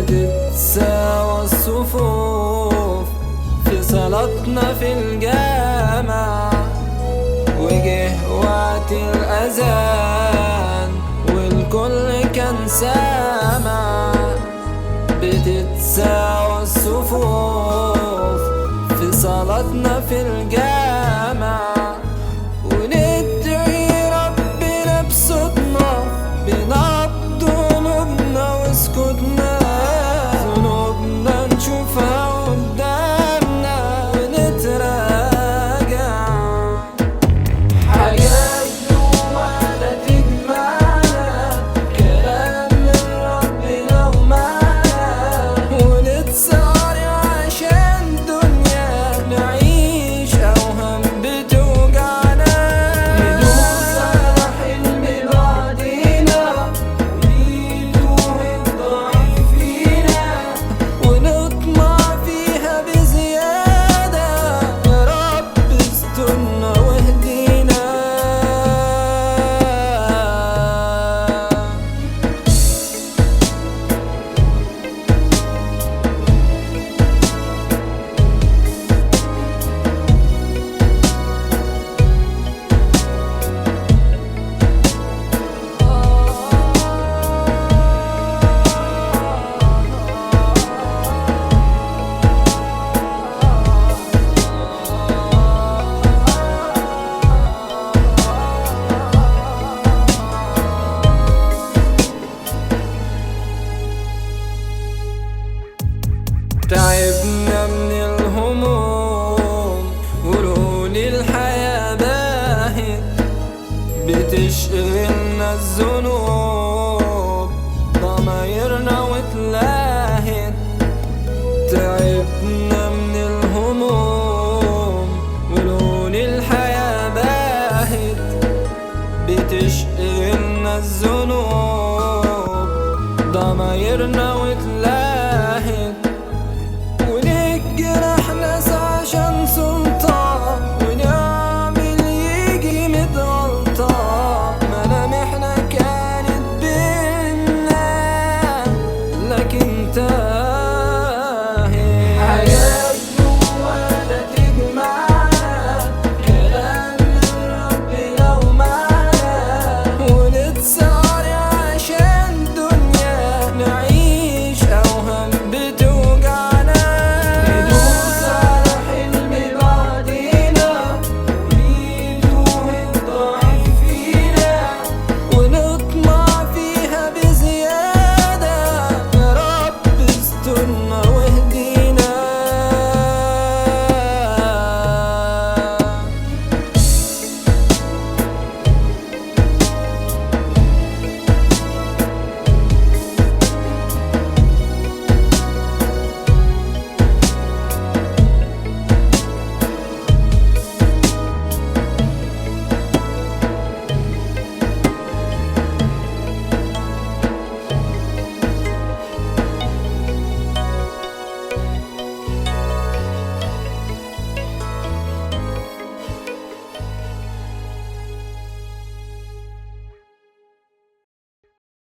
بتتساوى الصفوف في صلاتنا في الجامع، وجه وقت الأذان والكل كان سامع. بتتساوى الصفوف في صلاتنا في الجامع، وندعي ربنا بصوتنا بنبض قلوبنا وسكوتنا. ذنوبنا نشوفها قدامنا ونتراجع، حاجات جوانا تجمعنا، كلام من ربنا ومعنا، ونتصارع عشان دنيا نعيش أوهام بتوجعنا. ندوس على حلم بعضينا ونيتوه الضعيف فينا، ونطمع فيها بزيادة. يا رب استرنا واهدينا. تعبنا من الهموم ولون الحياة باهت، بتشغلنا الذنوب ضمايرنا وتلاهت. تعبنا من الهموم ولون الحياة باهت، بتشغلنا الذنوب ضمايرنا وتلاهت. ونجرح ناس عشان سلطة، ونعمل يجي متغلطة. ملامحنا كانت بينا لكن